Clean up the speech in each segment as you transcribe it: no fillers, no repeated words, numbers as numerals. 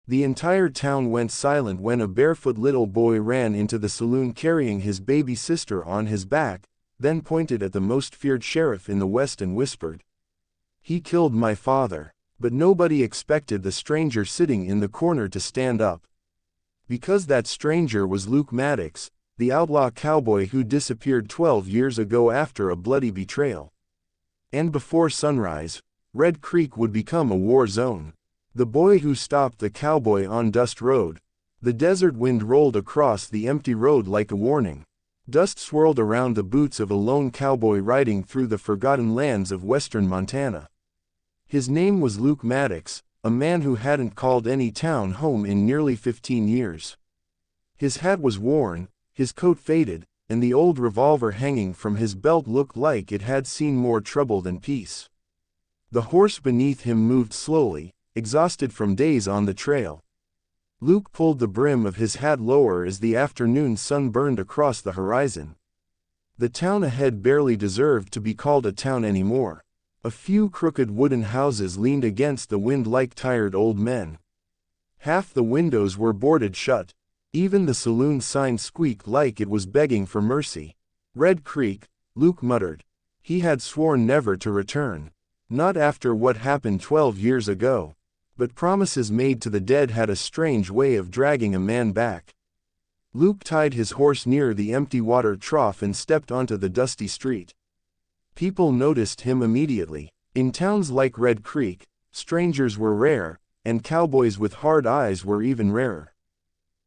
The entire town went silent when a barefoot little boy ran into the saloon carrying his baby sister on his back, then pointed at the most feared sheriff in the West and whispered, "He killed my father." But nobody expected the stranger sitting in the corner to stand up. Because that stranger was Luke Maddox, the outlaw cowboy who disappeared 12 years ago after a bloody betrayal. And before sunrise, Red Creek would become a war zone. The boy who stopped the cowboy on Dust Road. The desert wind rolled across the empty road like a warning. Dust swirled around the boots of a lone cowboy riding through the forgotten lands of western Montana. His name was Luke Maddox, a man who hadn't called any town home in nearly 15 years. His hat was worn, his coat faded, and the old revolver hanging from his belt looked like it had seen more trouble than peace. The horse beneath him moved slowly, exhausted from days on the trail. Luke pulled the brim of his hat lower as the afternoon sun burned across the horizon. The town ahead barely deserved to be called a town anymore. A few crooked wooden houses leaned against the wind like tired old men. Half the windows were boarded shut. Even the saloon sign squeaked like it was begging for mercy. Red Creek, Luke muttered. He had sworn never to return. Not after what happened 12 years ago. But promises made to the dead had a strange way of dragging a man back. Luke tied his horse near the empty water trough and stepped onto the dusty street. People noticed him immediately. In towns like Red Creek, strangers were rare, and cowboys with hard eyes were even rarer.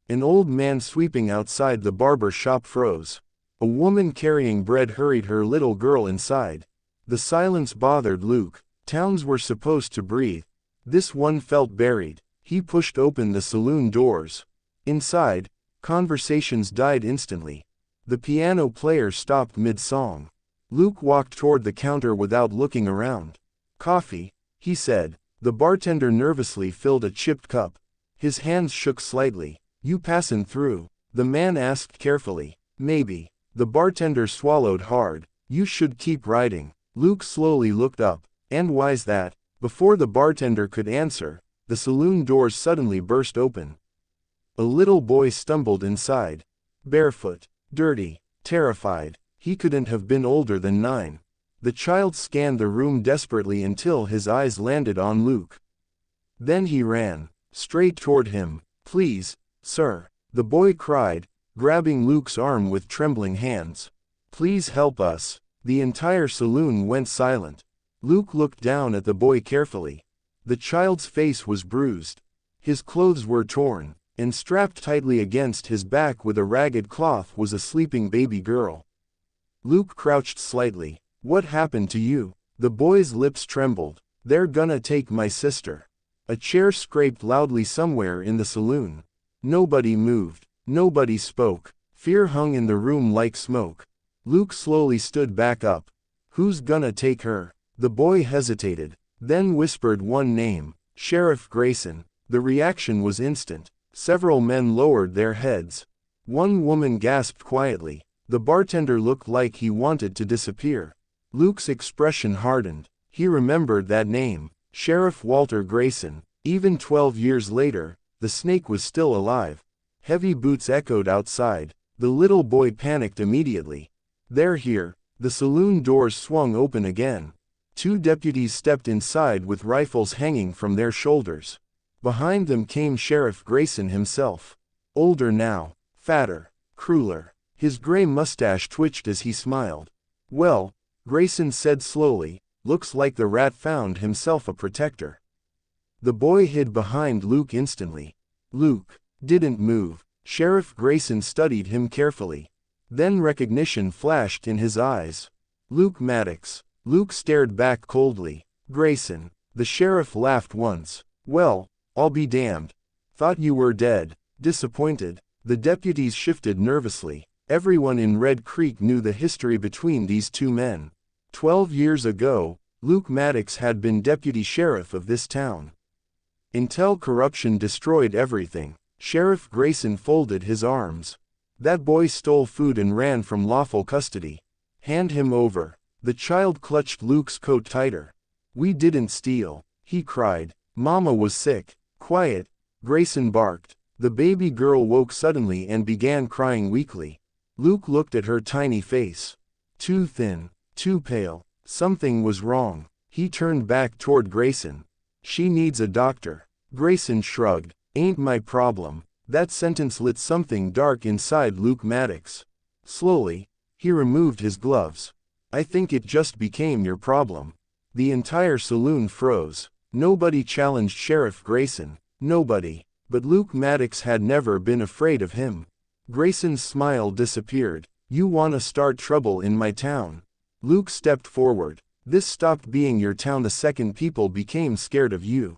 An old man sweeping outside the barber shop froze. A woman carrying bread hurried her little girl inside. The silence bothered Luke. Towns were supposed to breathe. This one felt buried. He pushed open the saloon doors. Inside, conversations died instantly. The piano player stopped mid-song. Luke walked toward the counter without looking around. "Coffee," he said. The bartender nervously filled a chipped cup. His hands shook slightly. "You passin' through?" the man asked carefully. "Maybe." The bartender swallowed hard. "You should keep riding." Luke slowly looked up. "And why's that?" Before the bartender could answer, the saloon doors suddenly burst open. A little boy stumbled inside. Barefoot, dirty, terrified. He couldn't have been older than 9. The child scanned the room desperately until his eyes landed on Luke. Then he ran, straight toward him. "Please, sir," the boy cried, grabbing Luke's arm with trembling hands. "Please help us." The entire saloon went silent. Luke looked down at the boy carefully. The child's face was bruised. His clothes were torn, and strapped tightly against his back with a ragged cloth was a sleeping baby girl. Luke crouched slightly. "What happened to you?" The boy's lips trembled. "They're gonna take my sister." A chair scraped loudly somewhere in the saloon. Nobody moved. Nobody spoke. Fear hung in the room like smoke. Luke slowly stood back up. "Who's gonna take her?" The boy hesitated, then whispered one name, "Sheriff Grayson." The reaction was instant. Several men lowered their heads. One woman gasped quietly. The bartender looked like he wanted to disappear. Luke's expression hardened. He remembered that name, Sheriff Walter Grayson. Even 12 years later, the snake was still alive. Heavy boots echoed outside. The little boy panicked immediately. "They're here." The saloon doors swung open again. 2 deputies stepped inside with rifles hanging from their shoulders. Behind them came Sheriff Grayson himself. Older now, fatter, crueler. His gray mustache twitched as he smiled. "Well," Grayson said slowly, "looks like the rat found himself a protector." The boy hid behind Luke instantly. Luke didn't move. Sheriff Grayson studied him carefully. Then recognition flashed in his eyes. "Luke Maddox." Luke stared back coldly. "Grayson." The sheriff laughed once. "Well, I'll be damned. Thought you were dead." Disappointed, the deputies shifted nervously. Everyone in Red Creek knew the history between these 2 men. 12 years ago, Luke Maddox had been deputy sheriff of this town. Until corruption destroyed everything, Sheriff Grayson folded his arms. "That boy stole food and ran from lawful custody. Hand him over." The child clutched Luke's coat tighter. "We didn't steal," he cried. "Mama was sick." "Quiet," Grayson barked. The baby girl woke suddenly and began crying weakly. Luke looked at her tiny face. Too thin, too pale. Something was wrong. He turned back toward Grayson. She needs a doctor. Grayson shrugged. Ain't my problem. That sentence lit something dark inside Luke Maddox. Slowly, he removed his gloves. I think it just became your problem. The entire saloon froze. Nobody challenged Sheriff Grayson. Nobody. But Luke Maddox had never been afraid of him. Grayson's smile disappeared. You wanna start trouble in my town? Luke stepped forward. This stopped being your town the second people became scared of you.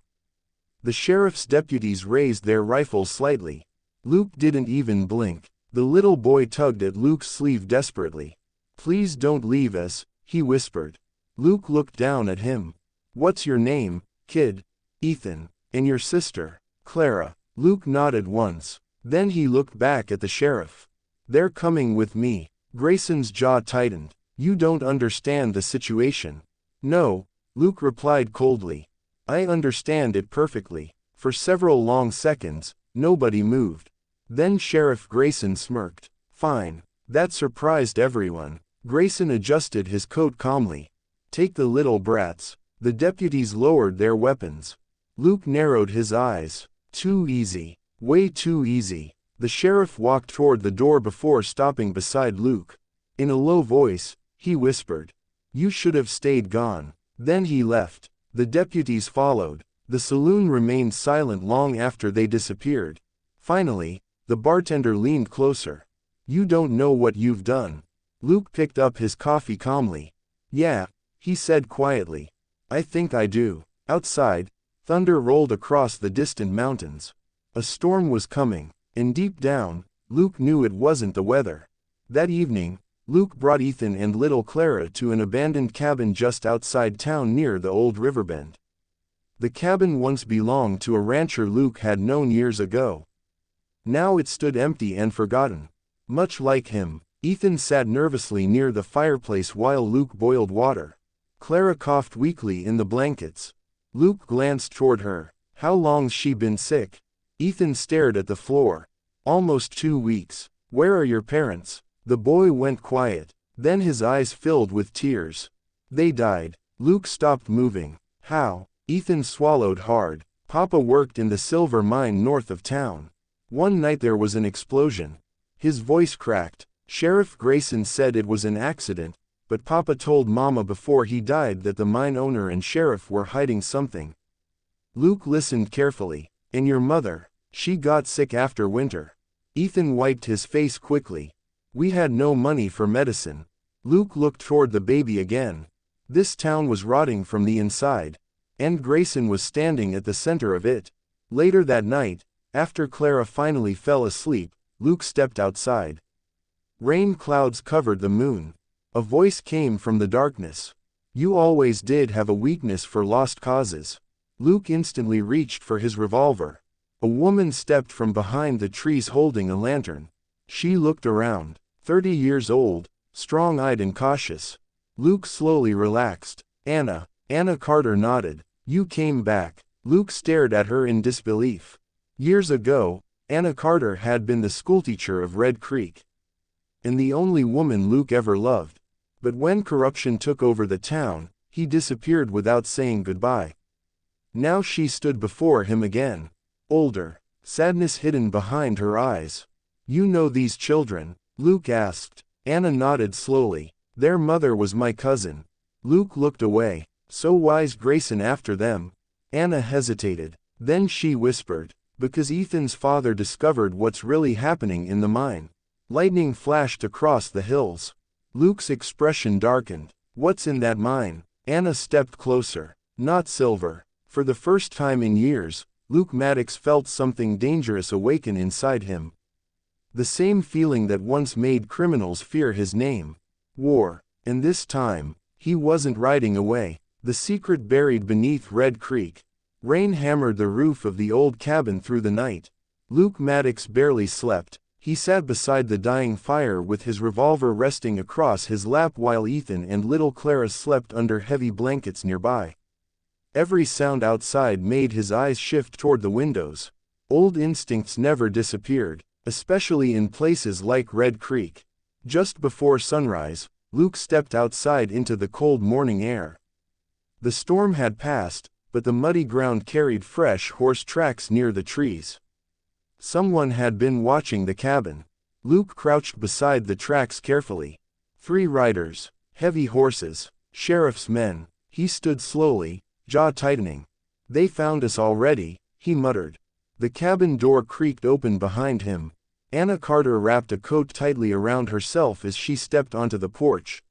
The sheriff's deputies raised their rifles slightly. Luke didn't even blink. The little boy tugged at Luke's sleeve desperately. Please don't leave us, he whispered. Luke looked down at him. What's your name, kid? Ethan. And your sister? Clara. Luke nodded once. Then he looked back at the sheriff. They're coming with me. Grayson's jaw tightened. You don't understand the situation. No, Luke replied coldly. I understand it perfectly. For several long seconds, nobody moved. Then Sheriff Grayson smirked. Fine. That surprised everyone. Grayson adjusted his coat calmly. Take the little brats. The deputies lowered their weapons. Luke narrowed his eyes. Too easy. Way too easy. The sheriff walked toward the door before stopping beside Luke. In a low voice, he whispered. You should have stayed gone. Then he left. The deputies followed. The saloon remained silent long after they disappeared. Finally, the bartender leaned closer. You don't know what you've done. Luke picked up his coffee calmly. Yeah, he said quietly. I think I do. Outside, thunder rolled across the distant mountains. A storm was coming, and deep down, Luke knew it wasn't the weather. That evening, Luke brought Ethan and little Clara to an abandoned cabin just outside town near the old riverbend. The cabin once belonged to a rancher Luke had known years ago. Now it stood empty and forgotten. Much like him, Ethan sat nervously near the fireplace while Luke boiled water. Clara coughed weakly in the blankets. Luke glanced toward her. How long's she been sick? Ethan stared at the floor. Almost 2 weeks. Where are your parents? The boy went quiet. Then his eyes filled with tears. They died. Luke stopped moving. How? Ethan swallowed hard. Papa worked in the silver mine north of town. One night there was an explosion. His voice cracked. Sheriff Grayson said it was an accident, but Papa told Mama before he died that the mine owner and sheriff were hiding something. Luke listened carefully. And your mother? She got sick after winter. Ethan wiped his face quickly. We had no money for medicine. Luke looked toward the baby again. This town was rotting from the inside, and Grayson was standing at the center of it. Later that night, after Clara finally fell asleep, Luke stepped outside. Rain clouds covered the moon. A voice came from the darkness. You always did have a weakness for lost causes. Luke instantly reached for his revolver. A woman stepped from behind the trees holding a lantern. She looked around. 30 years old, strong-eyed and cautious. Luke slowly relaxed. Anna. Anna Carter nodded. You came back. Luke stared at her in disbelief. Years ago, Anna Carter had been the schoolteacher of Red Creek. And the only woman Luke ever loved. But when corruption took over the town, he disappeared without saying goodbye. Now she stood before him again. Older, sadness hidden behind her eyes. You know these children? Luke asked. Anna nodded slowly. Their mother was my cousin. Luke looked away. So why's Grayson after them? Anna hesitated. Then she whispered. Because Ethan's father discovered what's really happening in the mine. Lightning flashed across the hills. Luke's expression darkened. What's in that mine? Anna stepped closer. Not silver. For the first time in years, Luke Maddox felt something dangerous awaken inside him. The same feeling that once made criminals fear his name. War. And this time, he wasn't riding away. The secret buried beneath Red Creek. Rain hammered the roof of the old cabin through the night. Luke Maddox barely slept. He sat beside the dying fire with his revolver resting across his lap while Ethan and little Clara slept under heavy blankets nearby. Every sound outside made his eyes shift toward the windows. Old instincts never disappeared, especially in places like Red Creek. Just before sunrise, Luke stepped outside into the cold morning air. The storm had passed, but the muddy ground carried fresh horse tracks near the trees. Someone had been watching the cabin. Luke crouched beside the tracks carefully. 3 riders, heavy horses, sheriff's men. He stood slowly, jaw tightening. "They found us already," he muttered. The cabin door creaked open behind him. Anna Carter wrapped a coat tightly around herself as she stepped onto the porch.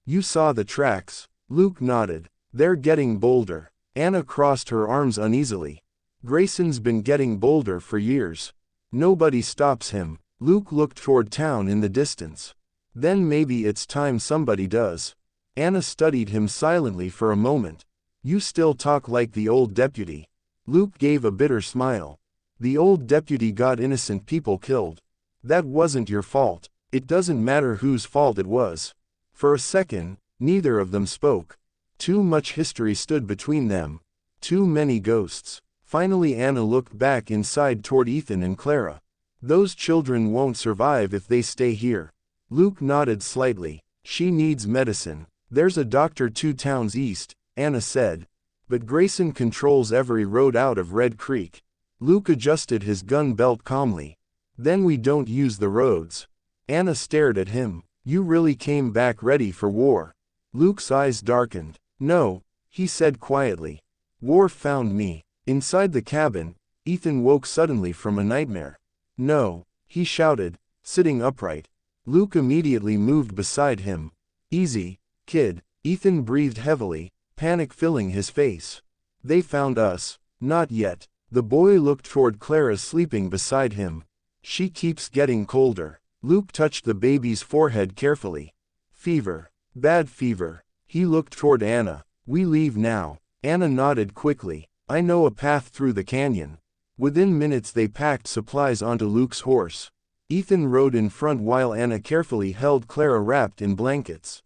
"You saw the tracks?" Luke nodded. "They're getting bolder." Anna crossed her arms uneasily. "Grayson's been getting bolder for years. Nobody stops him." Luke looked toward town in the distance. "Then maybe it's time somebody does." Anna studied him silently for a moment. "You still talk like the old deputy." Luke gave a bitter smile. "The old deputy got innocent people killed. That wasn't your fault." "It doesn't matter whose fault it was." For a second, neither of them spoke. Too much history stood between them. Too many ghosts. Finally Anna looked back inside toward Ethan and Clara. "Those children won't survive if they stay here." Luke nodded slightly. "She needs medicine. There's a doctor 2 towns east," Anna said. "But Grayson controls every road out of Red Creek." Luke adjusted his gun belt calmly. "Then we don't use the roads." Anna stared at him. "You really came back ready for war." Luke's eyes darkened. "No," he said quietly. "War found me." Inside the cabin, Ethan woke suddenly from a nightmare. "No," he shouted, sitting upright. Luke immediately moved beside him. "Easy, kid." Ethan breathed heavily, panic filling his face. "They found us." "Not yet." The boy looked toward Clara sleeping beside him. "She keeps getting colder." Luke touched the baby's forehead carefully. "Fever. Bad fever." He looked toward Anna. "We leave now." Anna nodded quickly. "I know a path through the canyon." Within minutes they packed supplies onto Luke's horse. Ethan rode in front while Anna carefully held Clara wrapped in blankets.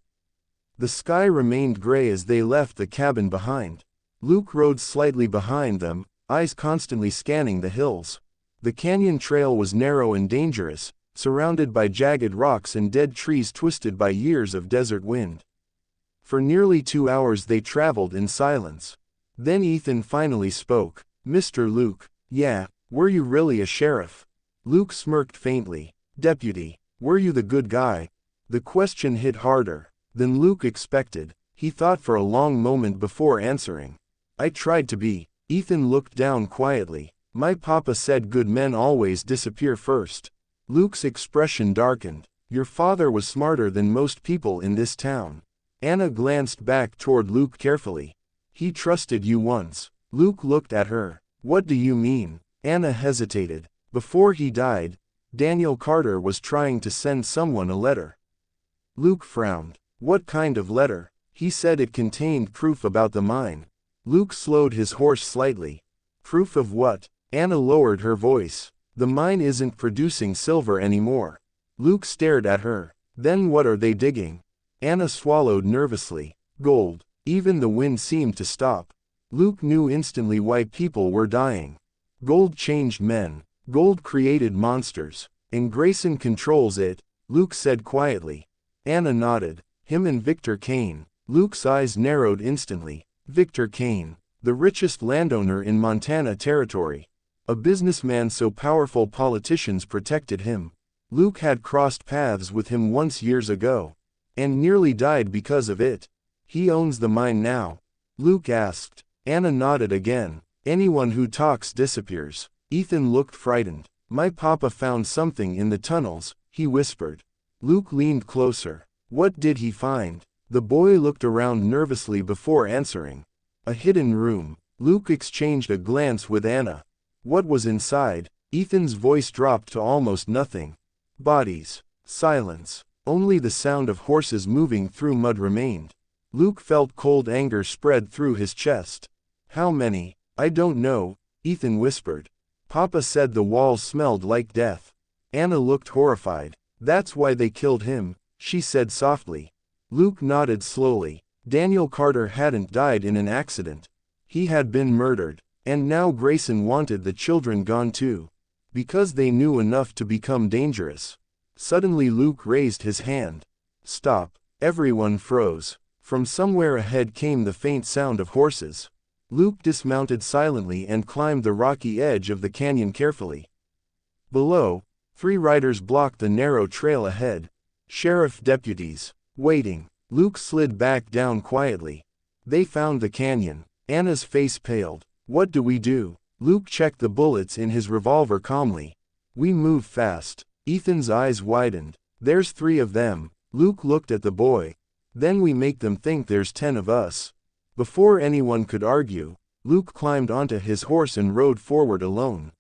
The sky remained gray as they left the cabin behind. Luke rode slightly behind them, eyes constantly scanning the hills. The canyon trail was narrow and dangerous, surrounded by jagged rocks and dead trees twisted by years of desert wind. For nearly 2 hours they traveled in silence. Then Ethan finally spoke. "Mr. Luke." "Yeah, were you really a sheriff?" Luke smirked faintly. "Deputy. Were you the good guy?" The question hit harder than Luke expected. He thought for a long moment before answering. "I tried to be." Ethan looked down quietly. "My papa said good men always disappear first." Luke's expression darkened. "Your father was smarter than most people in this town." Anna glanced back toward Luke carefully. "He trusted you once." Luke looked at her. "What do you mean?" Anna hesitated. "Before he died, Daniel Carter was trying to send someone a letter." Luke frowned. "What kind of letter?" "He said it contained proof about the mine." Luke slowed his horse slightly. "Proof of what?" Anna lowered her voice. "The mine isn't producing silver anymore." Luke stared at her. "Then what are they digging?" Anna swallowed nervously. "Gold." Even the wind seemed to stop. Luke knew instantly why people were dying. Gold changed men. Gold created monsters. And Grayson controls it, Luke said quietly. Anna nodded. "Him and Victor Kane." Luke's eyes narrowed instantly. Victor Kane. The richest landowner in Montana Territory. A businessman so powerful politicians protected him. Luke had crossed paths with him once years ago. And nearly died because of it. "He owns the mine now?" Luke asked. Anna nodded again. "Anyone who talks disappears." Ethan looked frightened. "My papa found something in the tunnels," he whispered. Luke leaned closer. "What did he find?" The boy looked around nervously before answering. "A hidden room." Luke exchanged a glance with Anna. "What was inside?" Ethan's voice dropped to almost nothing. "Bodies." Silence. Only the sound of horses moving through mud remained. Luke felt cold anger spread through his chest. "How many?" "I don't know," Ethan whispered. "Papa said the walls smelled like death." Anna looked horrified. "That's why they killed him," she said softly. Luke nodded slowly. Daniel Carter hadn't died in an accident. He had been murdered. And now Grayson wanted the children gone too. Because they knew enough to become dangerous. Suddenly Luke raised his hand. Stop. Everyone froze. From somewhere ahead came the faint sound of horses. Luke dismounted silently and climbed the rocky edge of the canyon carefully. Below, 3 riders blocked the narrow trail ahead. Sheriff deputies. Waiting. Luke slid back down quietly. They found the canyon. Anna's face paled. What do we do? Luke checked the bullets in his revolver calmly. We move fast. Ethan's eyes widened. There's 3 of them. Luke looked at the boy. Then we make them think there's 10 of us. Before anyone could argue, Luke climbed onto his horse and rode forward alone.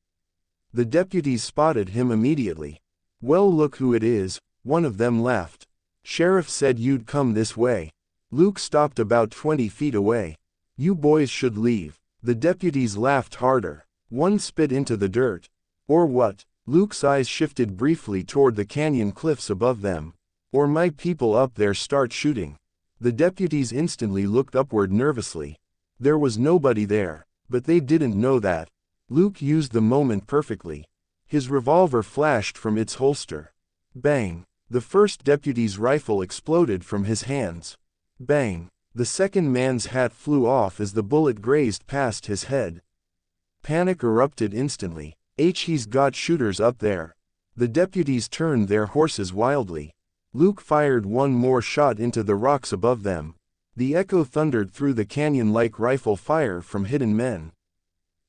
The deputies spotted him immediately. Well, look who it is, one of them laughed. Sheriff said you'd come this way. Luke stopped about 20 feet away. You boys should leave. The deputies laughed harder. One spit into the dirt. Or what? Luke's eyes shifted briefly toward the canyon cliffs above them. Or my people up there start shooting. The deputies instantly looked upward nervously. There was nobody there, but they didn't know that. Luke used the moment perfectly. His revolver flashed from its holster. Bang! The first deputy's rifle exploded from his hands. Bang! The second man's hat flew off as the bullet grazed past his head. Panic erupted instantly. He's got shooters up there. The deputies turned their horses wildly. Luke fired one more shot into the rocks above them. The echo thundered through the canyon like rifle fire from hidden men.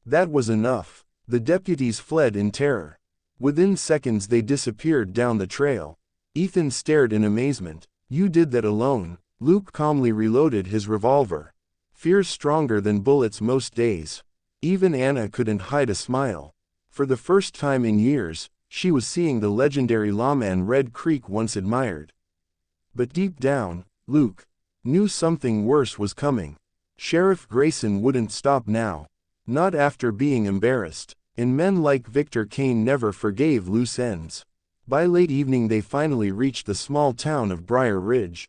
That was enough. The deputies fled in terror. Within seconds they disappeared down the trail. Ethan stared in amazement. You did that alone. Luke calmly reloaded his revolver. Fear's stronger than bullets most days. Even Anna couldn't hide a smile. For the first time in years, she was seeing the legendary lawman Red Creek once admired. But deep down, Luke knew something worse was coming. Sheriff Grayson wouldn't stop now. Not after being embarrassed. And men like Victor Kane never forgave loose ends. By late evening they finally reached the small town of Briar Ridge.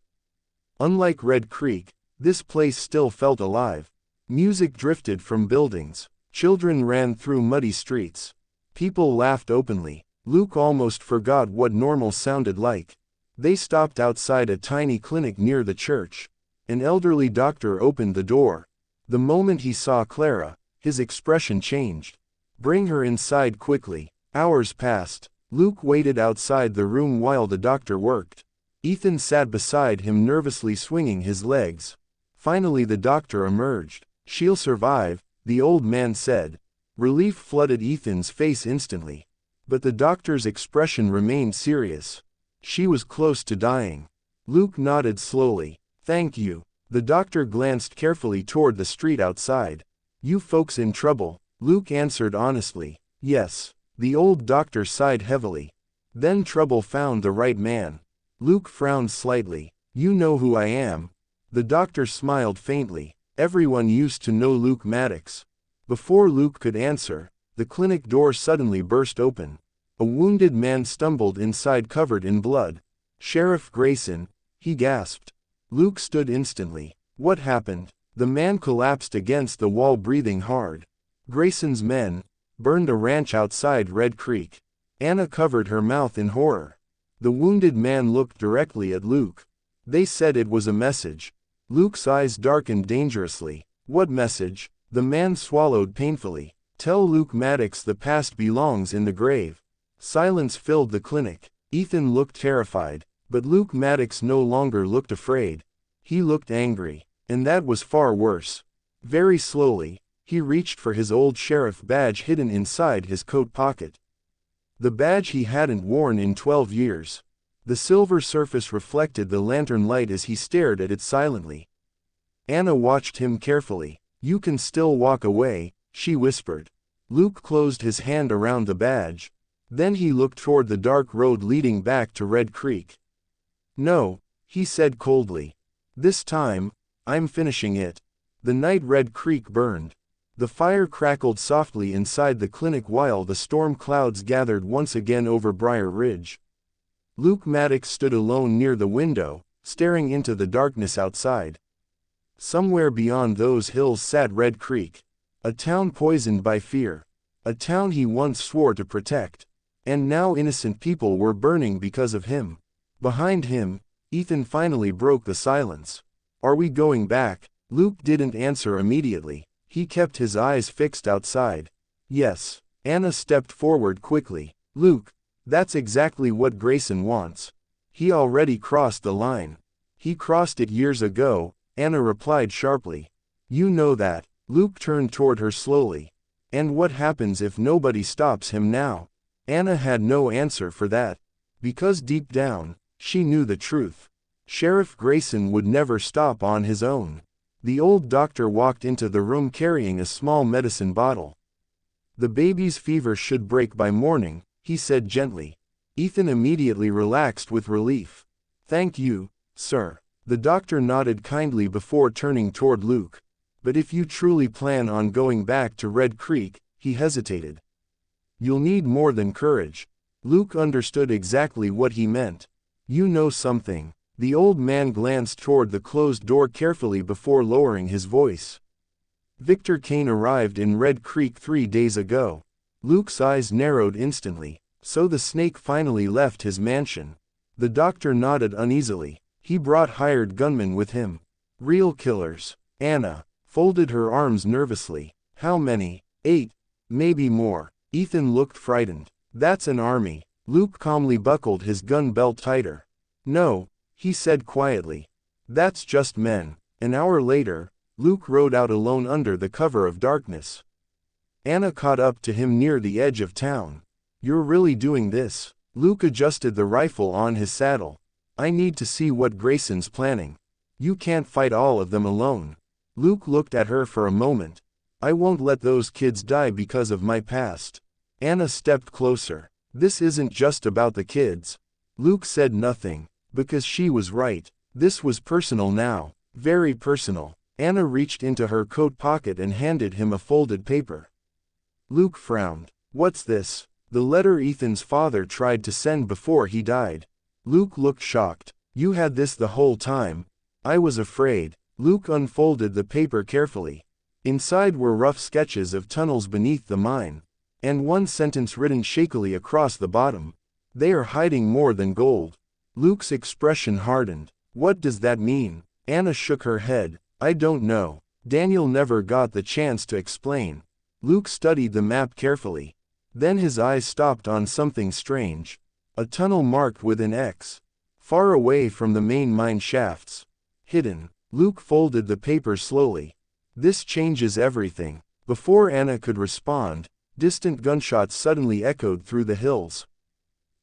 Unlike Red Creek, this place still felt alive. Music drifted from buildings. Children ran through muddy streets. People laughed openly. Luke almost forgot what normal sounded like. They stopped outside a tiny clinic near the church. An elderly doctor opened the door. The moment he saw Clara, his expression changed. Bring her inside quickly. Hours passed. Luke waited outside the room while the doctor worked. Ethan sat beside him nervously swinging his legs. Finally the doctor emerged. She'll survive, the old man said. Relief flooded Ethan's face instantly. But the doctor's expression remained serious. She was close to dying. Luke nodded slowly. Thank you. The doctor glanced carefully toward the street outside. You folks in trouble? Luke answered honestly. Yes. The old doctor sighed heavily. Then trouble found the right man. Luke frowned slightly. You know who I am. The doctor smiled faintly. Everyone used to know Luke Maddox. Before Luke could answer, the clinic door suddenly burst open. A wounded man stumbled inside covered in blood. Sheriff Grayson, he gasped. Luke stood instantly. What happened? The man collapsed against the wall breathing hard. Grayson's men burned a ranch outside Red Creek. Anna covered her mouth in horror. The wounded man looked directly at Luke. They said it was a message. Luke's eyes darkened dangerously. What message? The man swallowed painfully. Tell Luke Maddox the past belongs in the grave. Silence filled the clinic. Ethan looked terrified, but Luke Maddox no longer looked afraid. He looked angry, and that was far worse. Very slowly, he reached for his old sheriff badge hidden inside his coat pocket. The badge he hadn't worn in 12 years. The silver surface reflected the lantern light as he stared at it silently. Anna watched him carefully. You can still walk away, she whispered. Luke closed his hand around the badge. Then he looked toward the dark road leading back to Red Creek. No, he said coldly. This time, I'm finishing it. The night Red Creek burned. The fire crackled softly inside the clinic while the storm clouds gathered once again over Briar Ridge. Luke Maddox stood alone near the window, staring into the darkness outside. Somewhere beyond those hills sat Red Creek. A town poisoned by fear. A town he once swore to protect. And now innocent people were burning because of him. Behind him, Ethan finally broke the silence. Are we going back? Luke didn't answer immediately. He kept his eyes fixed outside. Yes. Anna stepped forward quickly. Luke, that's exactly what Grayson wants. He already crossed the line. He crossed it years ago, Anna replied sharply. You know that. Luke turned toward her slowly. And what happens if nobody stops him now? Anna had no answer for that. Because deep down, she knew the truth. Sheriff Grayson would never stop on his own. The old doctor walked into the room carrying a small medicine bottle. The baby's fever should break by morning, he said gently. Ethan immediately relaxed with relief. Thank you, sir. The doctor nodded kindly before turning toward Luke. But if you truly plan on going back to Red Creek, he hesitated. You'll need more than courage. Luke understood exactly what he meant. You know something. The old man glanced toward the closed door carefully before lowering his voice. Victor Kane arrived in Red Creek 3 days ago. Luke's eyes narrowed instantly. So the snake finally left his mansion. The doctor nodded uneasily. He brought hired gunmen with him. Real killers. Anna folded her arms nervously. How many? 8. Maybe more. Ethan looked frightened. That's an army. Luke calmly buckled his gun belt tighter. No, he said quietly. That's just men. An hour later, Luke rode out alone under the cover of darkness. Anna caught up to him near the edge of town. You're really doing this? Luke adjusted the rifle on his saddle. I need to see what Grayson's planning. You can't fight all of them alone. Luke looked at her for a moment. I won't let those kids die because of my past. Anna stepped closer. This isn't just about the kids. Luke said nothing, because she was right. This was personal now, very personal. Anna reached into her coat pocket and handed him a folded paper. Luke frowned. What's this? The letter Ethan's father tried to send before he died. Luke looked shocked. You had this the whole time. I was afraid. Luke unfolded the paper carefully. Inside were rough sketches of tunnels beneath the mine. And one sentence written shakily across the bottom. They are hiding more than gold. Luke's expression hardened. What does that mean? Anna shook her head. I don't know. Daniel never got the chance to explain. Luke studied the map carefully. Then his eyes stopped on something strange. A tunnel marked with an X. Far away from the main mine shafts. Hidden. Luke folded the paper slowly. This changes everything. Before Anna could respond, distant gunshots suddenly echoed through the hills.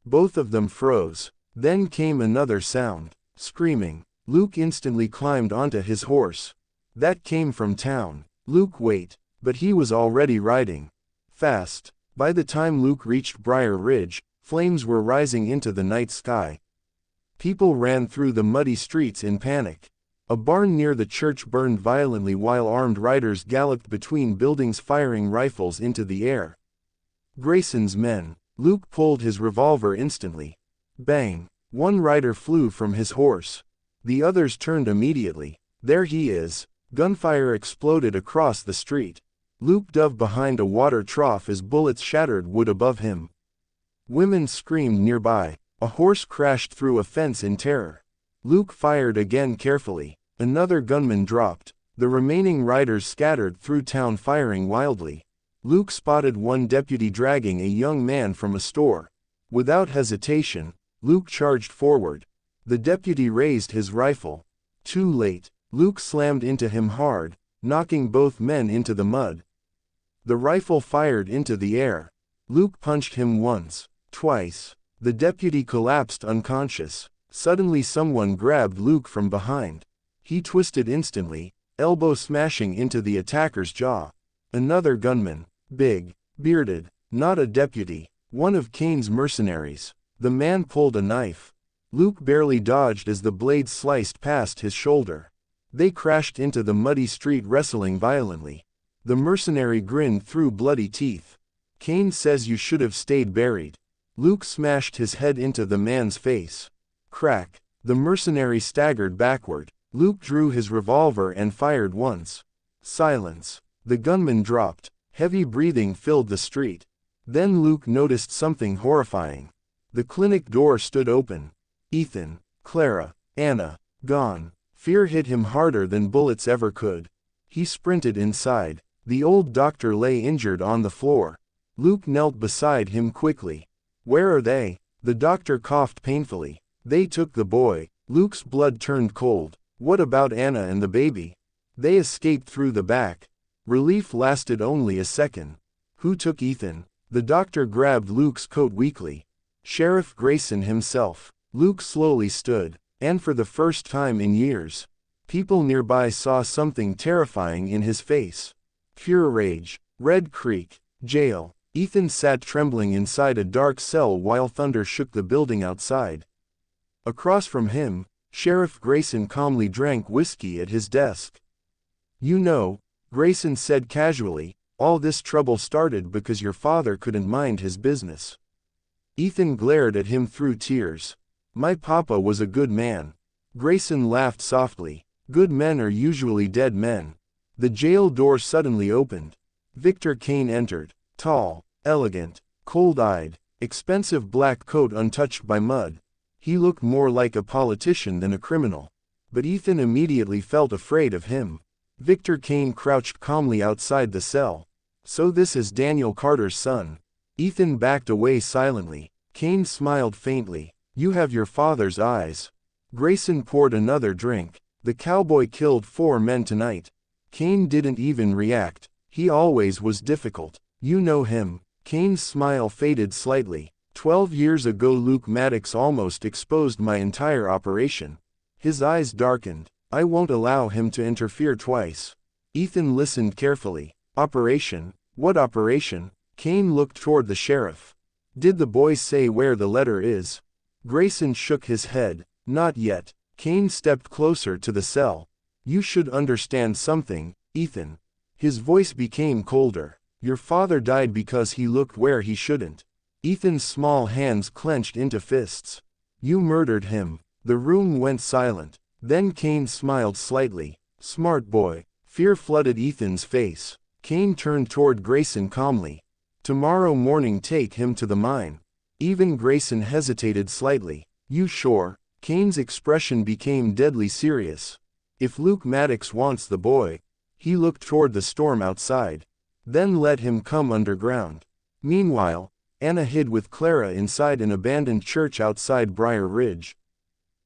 Both of them froze. Then came another sound. Screaming. Luke instantly climbed onto his horse. That came from town. Luke wait. But he was already riding. Fast. By the time Luke reached Briar Ridge, flames were rising into the night sky. People ran through the muddy streets in panic. A barn near the church burned violently while armed riders galloped between buildings firing rifles into the air. Grayson's men. Luke pulled his revolver instantly. Bang. One rider flew from his horse. The others turned immediately. There he is. Gunfire exploded across the street. Luke dove behind a water trough as bullets shattered wood above him. Women screamed nearby. A horse crashed through a fence in terror. Luke fired again carefully. Another gunman dropped. The remaining riders scattered through town firing wildly. Luke spotted one deputy dragging a young man from a store. Without hesitation, Luke charged forward. The deputy raised his rifle. Too late. Luke slammed into him hard, knocking both men into the mud. The rifle fired into the air. Luke punched him once, twice. The deputy collapsed unconscious. Suddenly someone grabbed Luke from behind. He twisted instantly, elbow smashing into the attacker's jaw. Another gunman, big, bearded, not a deputy, one of Kane's mercenaries. The man pulled a knife. Luke barely dodged as the blade sliced past his shoulder. They crashed into the muddy street wrestling violently. The mercenary grinned through bloody teeth. Kane says you should have stayed buried. Luke smashed his head into the man's face. Crack. The mercenary staggered backward. Luke drew his revolver and fired once. Silence. The gunman dropped. Heavy breathing filled the street. Then Luke noticed something horrifying. The clinic door stood open. Ethan, Clara, Anna, gone. Fear hit him harder than bullets ever could. He sprinted inside. The old doctor lay injured on the floor. Luke knelt beside him quickly. "Where are they?" The doctor coughed painfully. "They took the boy." Luke's blood turned cold. "What about Anna and the baby?" "They escaped through the back." Relief lasted only a second. "Who took Ethan?" The doctor grabbed Luke's coat weakly. "Sheriff Grayson himself." Luke slowly stood, and for the first time in years, people nearby saw something terrifying in his face. Pure rage. Red Creek Jail. Ethan sat trembling inside a dark cell while thunder shook the building outside. Across from him, Sheriff Grayson calmly drank whiskey at his desk. "You know," Grayson said casually, "all this trouble started because your father couldn't mind his business." Ethan glared at him through tears. "My papa was a good man." Grayson laughed softly. "Good men are usually dead men." The jail door suddenly opened. Victor Kane entered. Tall, elegant, cold-eyed, expensive black coat untouched by mud. He looked more like a politician than a criminal. But Ethan immediately felt afraid of him. Victor Kane crouched calmly outside the cell. "So this is Daniel Carter's son." Ethan backed away silently. Kane smiled faintly. "You have your father's eyes." Grayson poured another drink. "The cowboy killed 4 men tonight." Kane didn't even react. He always was difficult. "You know him." Kane's smile faded slightly. 12 years ago Luke Maddox almost exposed my entire operation." His eyes darkened. "I won't allow him to interfere twice." Ethan listened carefully. "Operation? What operation?" Kane looked toward the sheriff. "Did the boy say where the letter is?" Grayson shook his head. "Not yet." Kane stepped closer to the cell. "You should understand something, Ethan." His voice became colder. "Your father died because he looked where he shouldn't." Ethan's small hands clenched into fists. "You murdered him." The room went silent. Then Kane smiled slightly. "Smart boy." Fear flooded Ethan's face. Kane turned toward Grayson calmly. "Tomorrow morning take him to the mine." Even Grayson hesitated slightly. "You sure?" Kane's expression became deadly serious. "If Luke Maddox wants the boy." He looked toward the storm outside. "Then let him come underground." Meanwhile, Anna hid with Clara inside an abandoned church outside Briar Ridge.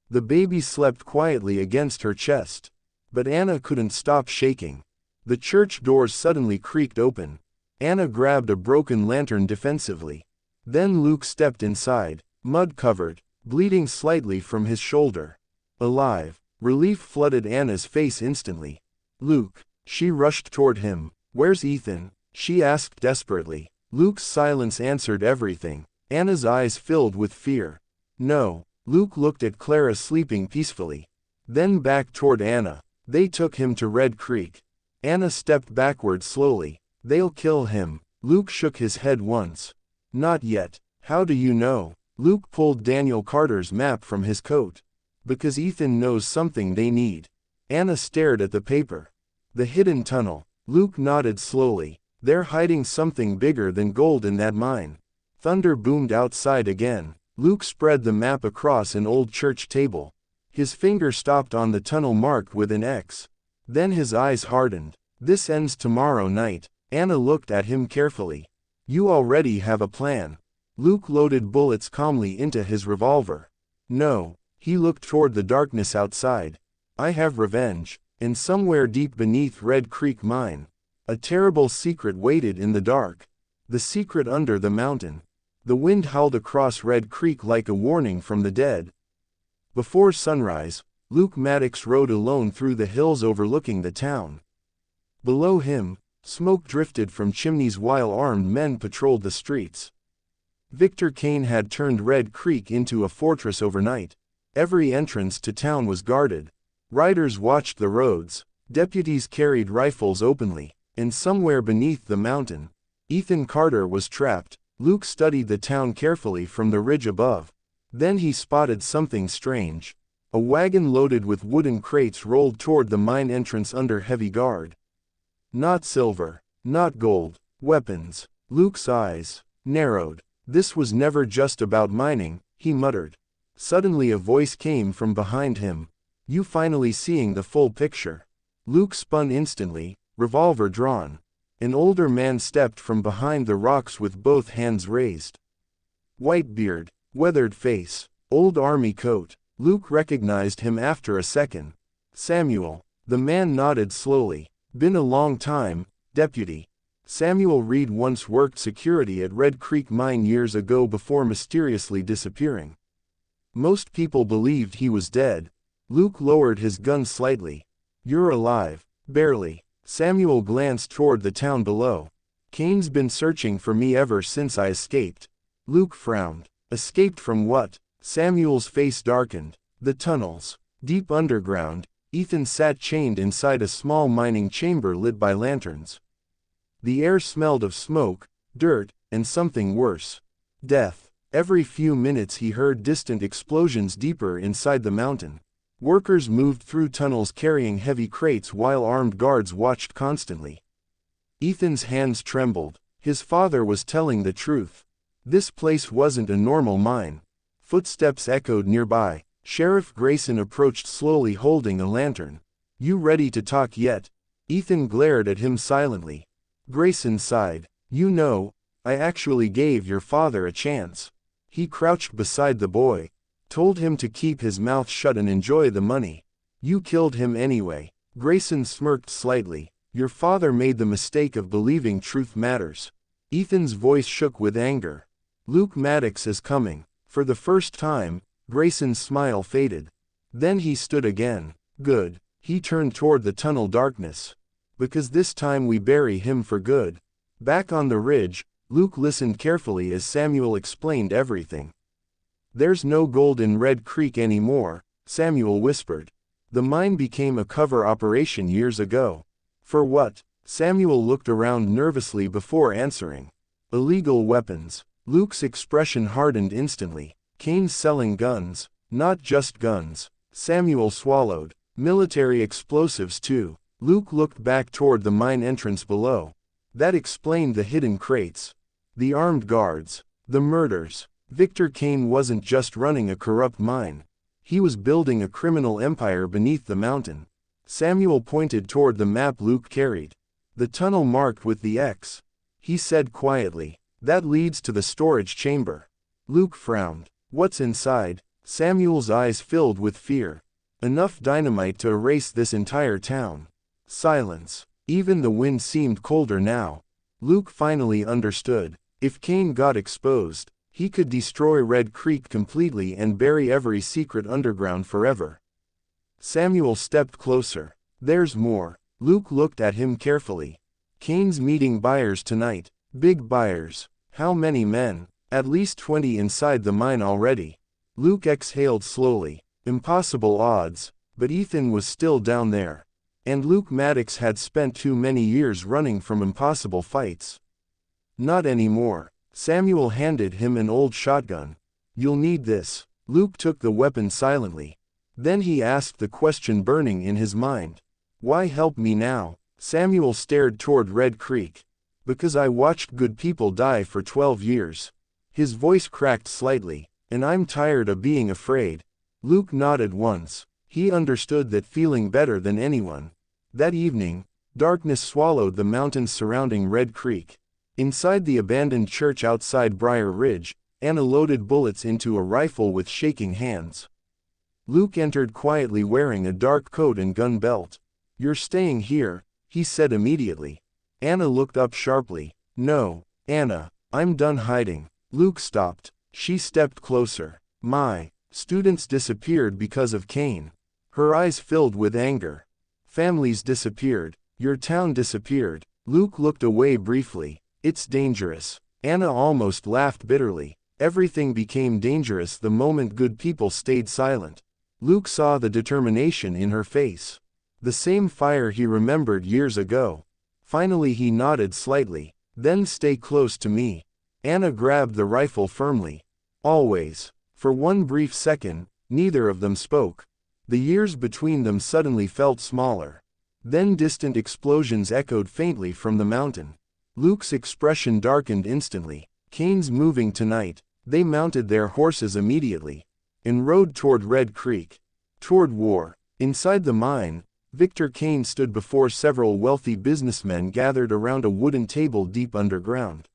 The baby slept quietly against her chest. But Anna couldn't stop shaking. The church doors suddenly creaked open. Anna grabbed a broken lantern defensively. Then Luke stepped inside, mud-covered, bleeding slightly from his shoulder. Alive. Relief flooded Anna's face instantly. "Luke." She rushed toward him. "Where's Ethan?" she asked desperately. Luke's silence answered everything. Anna's eyes filled with fear. "No." Luke looked at Clara sleeping peacefully. Then back toward Anna. "They took him to Red Creek." Anna stepped backward slowly. "They'll kill him." Luke shook his head once. "Not yet." "How do you know?" Luke pulled Daniel Carter's map from his coat. "Because Ethan knows something they need." Anna stared at the paper. "The hidden tunnel." Luke nodded slowly. "They're hiding something bigger than gold in that mine." Thunder boomed outside again. Luke spread the map across an old church table. His finger stopped on the tunnel marked with an X. Then his eyes hardened. "This ends tomorrow night." Anna looked at him carefully. "You already have a plan." Luke loaded bullets calmly into his revolver. "No." He looked toward the darkness outside. "I have revenge." And somewhere deep beneath Red Creek Mine, a terrible secret waited in the dark. The secret under the mountain. The wind howled across Red Creek like a warning from the dead. Before sunrise, Luke Maddox rode alone through the hills overlooking the town. Below him, smoke drifted from chimneys while armed men patrolled the streets. Victor Kane had turned Red Creek into a fortress overnight. Every entrance to town was guarded. Riders watched the roads. Deputies carried rifles openly. And somewhere beneath the mountain, Ethan Carter was trapped. Luke studied the town carefully from the ridge above. Then he spotted something strange. A wagon loaded with wooden crates rolled toward the mine entrance under heavy guard. Not silver. Not gold. Weapons. Luke's eyes narrowed. This was never just about mining, he muttered. Suddenly a voice came from behind him. You finally seeing the full picture? Luke spun instantly, revolver drawn. An older man stepped from behind the rocks with both hands raised. White beard, weathered face, old army coat. Luke recognized him after a second. Samuel. The man nodded slowly. Been a long time, deputy. Samuel Reed once worked security at Red Creek Mine years ago before mysteriously disappearing. Most people believed he was dead. Luke lowered his gun slightly. You're alive. Barely. Samuel glanced toward the town below. Kane's been searching for me ever since I escaped. Luke frowned. Escaped from what? Samuel's face darkened. The tunnels. Deep underground, Ethan sat chained inside a small mining chamber lit by lanterns. The air smelled of smoke, dirt, and something worse. Death. Every few minutes he heard distant explosions deeper inside the mountain. Workers moved through tunnels carrying heavy crates while armed guards watched constantly. Ethan's hands trembled. His father was telling the truth. This place wasn't a normal mine. Footsteps echoed nearby. Sheriff Grayson approached slowly holding a lantern. You ready to talk yet? Ethan glared at him silently. Grayson sighed. You know, I actually gave your father a chance. He crouched beside the boy. Told him to keep his mouth shut and enjoy the money. You killed him anyway. Grayson smirked slightly. Your father made the mistake of believing truth matters. Ethan's voice shook with anger. Luke Maddox is coming. For the first time, Grayson's smile faded. Then he stood again. Good. He turned toward the tunnel darkness. Because this time we bury him for good. Back on the ridge, Luke listened carefully as Samuel explained everything. There's no gold in Red Creek anymore, Samuel whispered. The mine became a cover operation years ago. For what? Samuel looked around nervously before answering. Illegal weapons. Luke's expression hardened instantly. Kane's selling guns. Not just guns. Samuel swallowed. Military explosives too. Luke looked back toward the mine entrance below. That explained the hidden crates. The armed guards. The murders. Victor Kane wasn't just running a corrupt mine. He was building a criminal empire beneath the mountain. Samuel pointed toward the map Luke carried. The tunnel marked with the X. He said quietly, that leads to the storage chamber. Luke frowned. What's inside? Samuel's eyes filled with fear. Enough dynamite to erase this entire town. Silence. Even the wind seemed colder now. Luke finally understood. If Kane got exposed, he could destroy Red Creek completely and bury every secret underground forever. Samuel stepped closer. There's more. Luke looked at him carefully. Kane's meeting buyers tonight. Big buyers. How many men? At least 20 inside the mine already. Luke exhaled slowly. Impossible odds. But Ethan was still down there. And Luke Maddox had spent too many years running from impossible fights. Not anymore. Samuel handed him an old shotgun. You'll need this. Luke took the weapon silently. Then he asked the question burning in his mind. Why help me now? Samuel stared toward Red Creek. Because I watched good people die for 12 years. His voice cracked slightly. And I'm tired of being afraid. Luke nodded once. He understood that feeling better than anyone. That evening, darkness swallowed the mountains surrounding Red Creek. Inside the abandoned church outside Briar Ridge, Anna loaded bullets into a rifle with shaking hands. Luke entered quietly wearing a dark coat and gun belt. You're staying here, he said immediately. Anna looked up sharply. No, Anna, I'm done hiding. Luke stopped. She stepped closer. My students disappeared because of Kane. Her eyes filled with anger. Families disappeared. Your town disappeared. Luke looked away briefly. It's dangerous. Anna almost laughed bitterly. Everything became dangerous the moment good people stayed silent. Luke saw the determination in her face. The same fire he remembered years ago. Finally he nodded slightly. Then stay close to me. Anna grabbed the rifle firmly. Always. For one brief second, neither of them spoke. The years between them suddenly felt smaller. Then distant explosions echoed faintly from the mountain. Luke's expression darkened instantly. Kane's moving tonight. They mounted their horses immediately and rode toward Red Creek. Toward war. Inside the mine, Victor Kane stood before several wealthy businessmen gathered around a wooden table deep underground.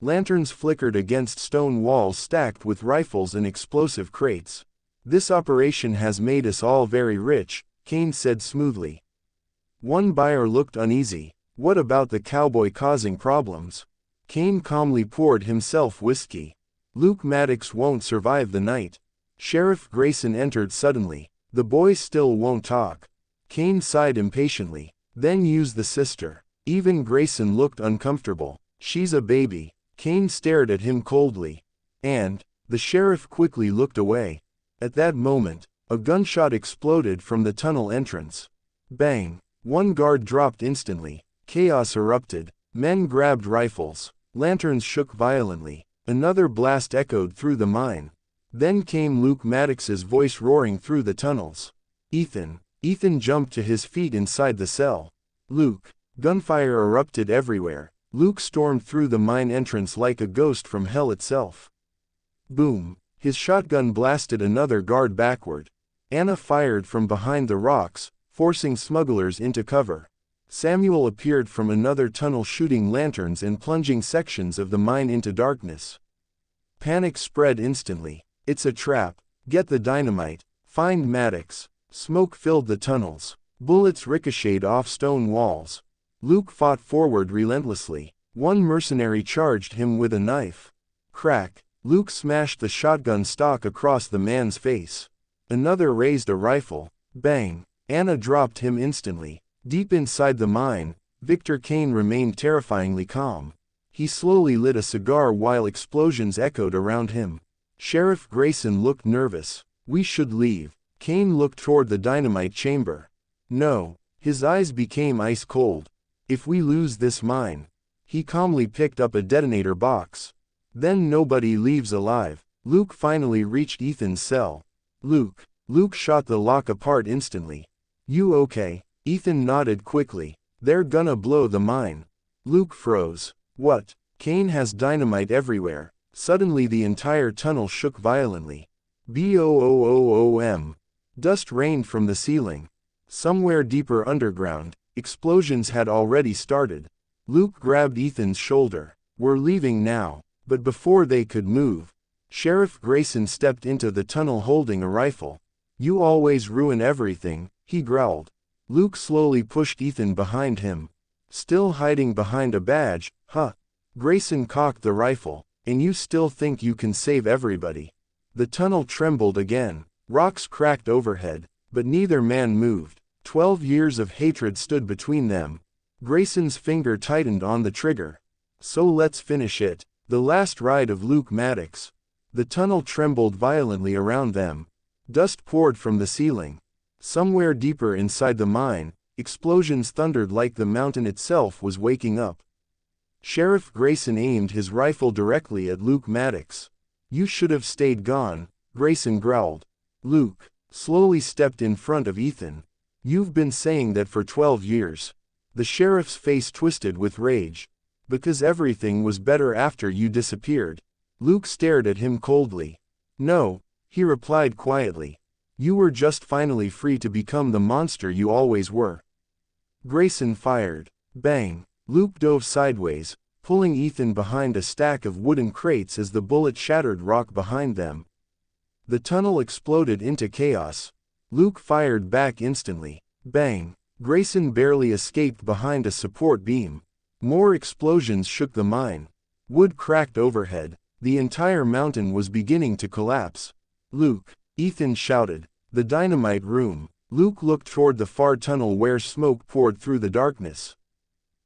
Lanterns flickered against stone walls stacked with rifles and explosive crates. "This operation has made us all very rich," Kane said smoothly. One buyer looked uneasy. "What about the cowboy causing problems?" Kane calmly poured himself whiskey. "Luke Maddox won't survive the night." Sheriff Grayson entered suddenly. "The boy still won't talk." Kane sighed impatiently. "Then use the sister." Even Grayson looked uncomfortable. "She's a baby." Kane stared at him coldly. "And?" The sheriff quickly looked away. At that moment, a gunshot exploded from the tunnel entrance. Bang! One guard dropped instantly. Chaos erupted. Men grabbed rifles. Lanterns shook violently. Another blast echoed through the mine. Then came Luke Maddox's voice roaring through the tunnels. "Ethan!" Ethan jumped to his feet inside the cell. "Luke!" Gunfire erupted everywhere. Luke stormed through the mine entrance like a ghost from hell itself. Boom! His shotgun blasted another guard backward. Anna fired from behind the rocks, forcing smugglers into cover. Samuel appeared from another tunnel shooting lanterns and plunging sections of the mine into darkness. Panic spread instantly. "It's a trap. Get the dynamite. Find Maddox." Smoke filled the tunnels. Bullets ricocheted off stone walls. Luke fought forward relentlessly. One mercenary charged him with a knife. Crack! Luke smashed the shotgun stock across the man's face. Another raised a rifle. Bang! Anna dropped him instantly. Deep inside the mine, Victor Kane remained terrifyingly calm. He slowly lit a cigar while explosions echoed around him. Sheriff Grayson looked nervous. "We should leave." Kane looked toward the dynamite chamber. "No." His eyes became ice cold. "If we lose this mine." He calmly picked up a detonator box. "Then nobody leaves alive." Luke finally reached Ethan's cell. "Luke." Luke shot the lock apart instantly. "You okay?" Ethan nodded quickly. "They're gonna blow the mine." Luke froze. "What?" "Kane has dynamite everywhere." Suddenly the entire tunnel shook violently. Boom! Dust rained from the ceiling. Somewhere deeper underground, explosions had already started. Luke grabbed Ethan's shoulder. "We're leaving now." But before they could move, Sheriff Grayson stepped into the tunnel holding a rifle. "You always ruin everything," he growled. Luke slowly pushed Ethan behind him. "Still hiding behind a badge, huh?" Grayson cocked the rifle. "And you still think you can save everybody?" The tunnel trembled again. Rocks cracked overhead, but neither man moved. 12 years of hatred stood between them. Grayson's finger tightened on the trigger. "So let's finish it." The last ride of Luke Maddox. The tunnel trembled violently around them. Dust poured from the ceiling. Somewhere deeper inside the mine, explosions thundered like the mountain itself was waking up. Sheriff Grayson aimed his rifle directly at Luke Maddox. "You should have stayed gone," Grayson growled. Luke slowly stepped in front of Ethan. "You've been saying that for 12 years. The sheriff's face twisted with rage. "Because everything was better after you disappeared." Luke stared at him coldly. "No," he replied quietly. "You were just finally free to become the monster you always were." Grayson fired. Bang! Luke dove sideways, pulling Ethan behind a stack of wooden crates as the bullet shattered rock behind them. The tunnel exploded into chaos. Luke fired back instantly. Bang! Grayson barely escaped behind a support beam. More explosions shook the mine. Wood cracked overhead. The entire mountain was beginning to collapse. "Luke!" Ethan shouted. "The dynamite room." Luke looked toward the far tunnel where smoke poured through the darkness.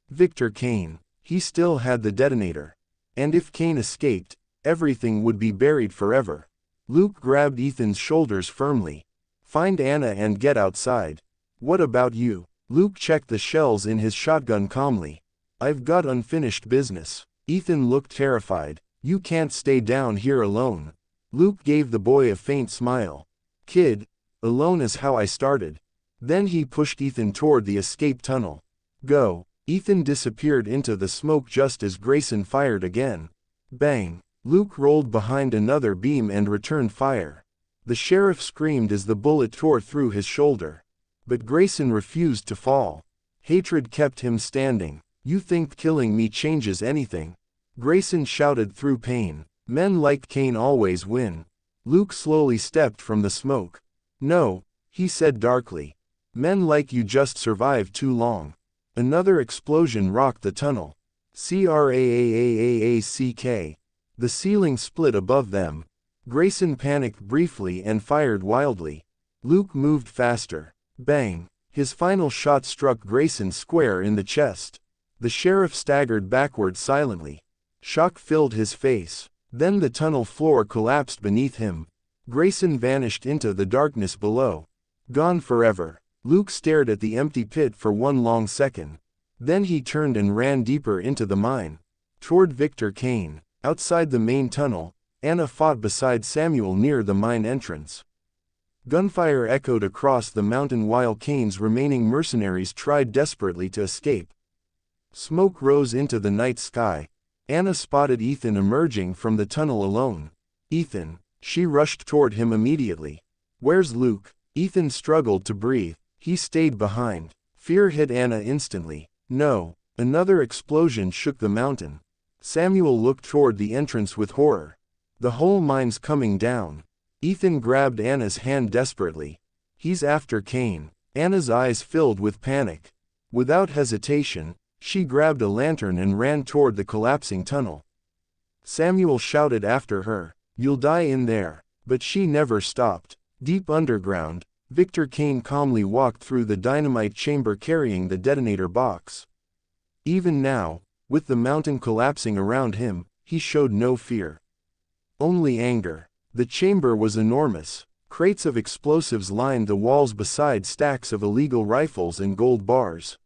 Victor Kane. He still had the detonator. And if Kane escaped, everything would be buried forever. Luke grabbed Ethan's shoulders firmly. "Find Anna and get outside." "What about you?" Luke checked the shells in his shotgun calmly. "I've got unfinished business." Ethan looked terrified. "You can't stay down here alone." Luke gave the boy a faint smile. "Kid, alone is how I started." Then he pushed Ethan toward the escape tunnel. Go! Ethan disappeared into the smoke just as Grayson fired again. Bang! Luke rolled behind another beam and returned fire. The sheriff screamed as the bullet tore through his shoulder. But Grayson refused to fall. Hatred kept him standing. You think killing me changes anything? Grayson shouted through pain. Men like Cain always win. Luke slowly stepped from the smoke. No, he said darkly. Men like you just survive too long. Another explosion rocked the tunnel. Craack. The ceiling split above them. Grayson panicked briefly and fired wildly. Luke moved faster. Bang! His final shot struck Grayson square in the chest. The sheriff staggered backward silently. Shock filled his face. Then the tunnel floor collapsed beneath him. Grayson vanished into the darkness below. Gone forever. Luke stared at the empty pit for one long second. Then he turned and ran deeper into the mine. Toward Victor Cain. Outside the main tunnel, Anna fought beside Samuel near the mine entrance. Gunfire echoed across the mountain while Cain's remaining mercenaries tried desperately to escape. Smoke rose into the night sky. Anna spotted Ethan emerging from the tunnel alone. Ethan. She rushed toward him immediately. Where's Luke? Ethan struggled to breathe. He stayed behind. Fear hit Anna instantly. No. Another explosion shook the mountain. Samuel looked toward the entrance with horror. The whole mine's coming down. Ethan grabbed Anna's hand desperately. He's after Cain. Anna's eyes filled with panic. Without hesitation, she grabbed a lantern and ran toward the collapsing tunnel. Samuel shouted after her, "You'll die in there." But she never stopped. Deep underground, Victor Cain calmly walked through the dynamite chamber carrying the detonator box. Even now, with the mountain collapsing around him, he showed no fear. Only anger. The chamber was enormous. Crates of explosives lined the walls beside stacks of illegal rifles and gold bars.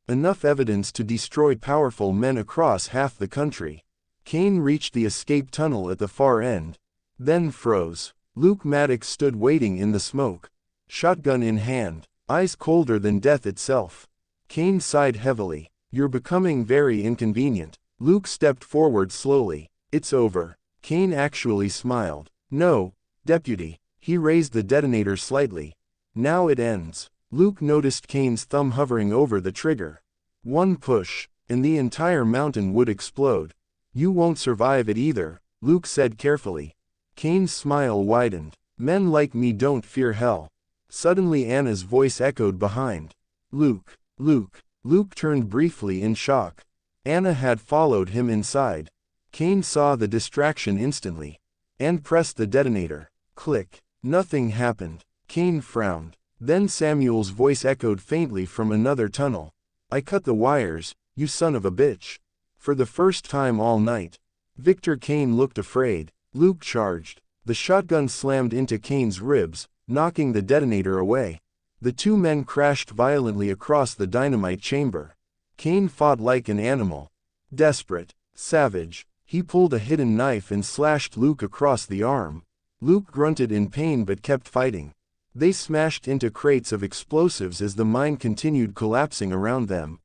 Enough evidence to destroy powerful men across half the country. Cain reached the escape tunnel at the far end. Then froze. Luke Maddox stood waiting in the smoke. Shotgun in hand, eyes colder than death itself. Cain sighed heavily. You're becoming very inconvenient. Luke stepped forward slowly. It's over. Cain actually smiled. No, deputy. He raised the detonator slightly. Now it ends. Luke noticed Cain's thumb hovering over the trigger. One push, and the entire mountain would explode. You won't survive it either, Luke said carefully. Cain's smile widened. Men like me don't fear hell. Suddenly Anna's voice echoed behind. Luke, Luke. Luke turned briefly in shock. Anna had followed him inside. Cain saw the distraction instantly. And pressed the detonator. Click. Nothing happened. Cain frowned. Then Samuel's voice echoed faintly from another tunnel. I cut the wires, you son of a bitch. For the first time all night. Victor Cain looked afraid. Luke charged. The shotgun slammed into Cain's ribs, knocking the detonator away. The two men crashed violently across the dynamite chamber. Cain fought like an animal. Desperate. Savage. He pulled a hidden knife and slashed Luke across the arm. Luke grunted in pain but kept fighting. They smashed into crates of explosives as the mine continued collapsing around them.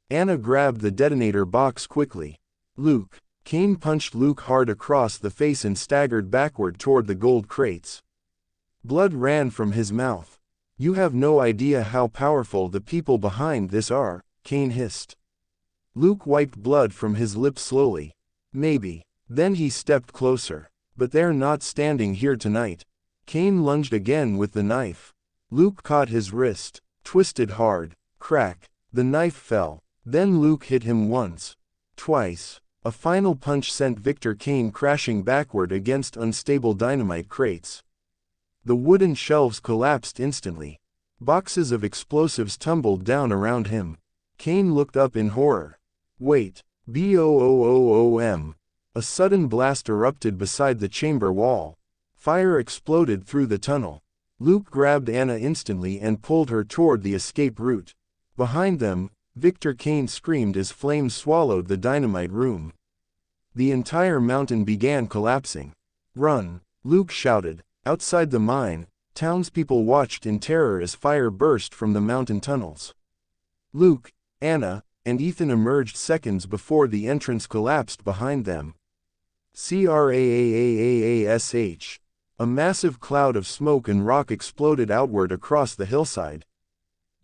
Anna grabbed the detonator box quickly. Luke. Cain punched Luke hard across the face and staggered backward toward the gold crates. Blood ran from his mouth. You have no idea how powerful the people behind this are, Cain hissed. Luke wiped blood from his lips slowly. Maybe. Then he stepped closer. But they're not standing here tonight. Cain lunged again with the knife. Luke caught his wrist, twisted hard. Crack. The knife fell. Then Luke hit him once. Twice. A final punch sent Victor Cain crashing backward against unstable dynamite crates. The wooden shelves collapsed instantly. Boxes of explosives tumbled down around him. Cain looked up in horror. Wait. Boom. A sudden blast erupted beside the chamber wall. Fire exploded through the tunnel. Luke grabbed Anna instantly and pulled her toward the escape route. Behind them, Victor Cain screamed as flames swallowed the dynamite room. The entire mountain began collapsing. Run, Luke shouted. Outside the mine, Townspeople watched in terror as fire burst from the mountain tunnels. Luke, Anna, and Ethan emerged seconds before the entrance collapsed behind them. Craash. A massive cloud of smoke and rock exploded outward across the hillside.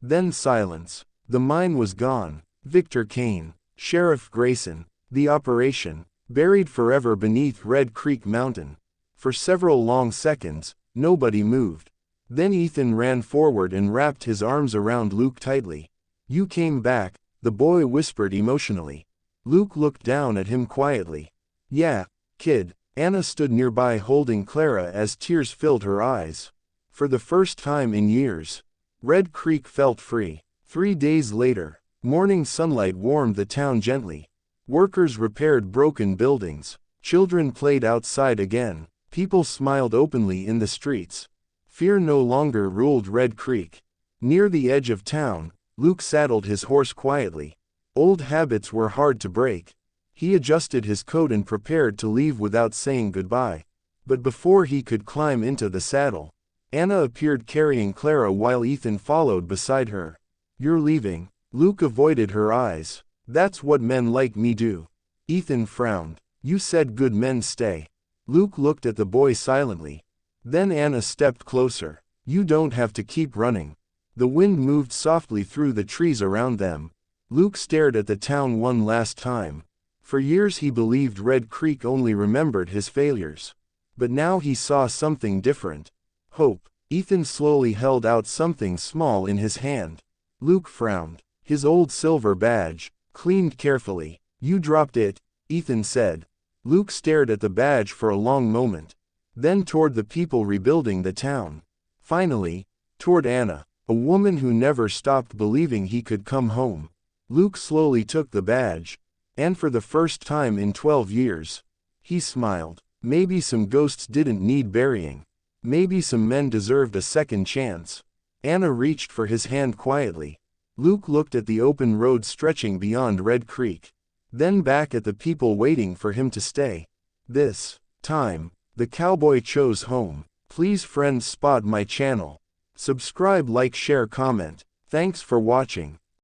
Then silence. The mine was gone. Victor Kane, Sheriff Grayson, the operation, buried forever beneath Red Creek Mountain. For several long seconds, nobody moved. Then Ethan ran forward and wrapped his arms around Luke tightly. "You came back," the boy whispered emotionally. Luke looked down at him quietly. "Yeah, kid." Anna stood nearby holding Clara as tears filled her eyes. For the first time in years, Red Creek felt free. 3 days later, morning sunlight warmed the town gently. Workers repaired broken buildings. Children played outside again. People smiled openly in the streets. Fear no longer ruled Red Creek. Near the edge of town, Luke saddled his horse quietly. Old habits were hard to break. He adjusted his coat and prepared to leave without saying goodbye. But before he could climb into the saddle, Anna appeared carrying Clara while Ethan followed beside her. "You're leaving." Luke avoided her eyes. "That's what men like me do." Ethan frowned. "You said good men stay." Luke looked at the boy silently. Then Anna stepped closer. "You don't have to keep running." The wind moved softly through the trees around them. Luke stared at the town one last time. For years he believed Red Creek only remembered his failures. But now he saw something different. Hope. Ethan slowly held out something small in his hand. Luke frowned. His old silver badge, cleaned carefully. "You dropped it," Ethan said. Luke stared at the badge for a long moment. Then toward the people rebuilding the town. Finally, toward Anna, a woman who never stopped believing he could come home. Luke slowly took the badge. And for the first time in 12 years, he smiled. Maybe some ghosts didn't need burying. Maybe some men deserved a second chance. Anna reached for his hand quietly. Luke looked at the open road stretching beyond Red Creek. Then back at the people waiting for him to stay. This time, the cowboy chose home. Please friends spot my channel. Subscribe, like, share, comment. Thanks for watching.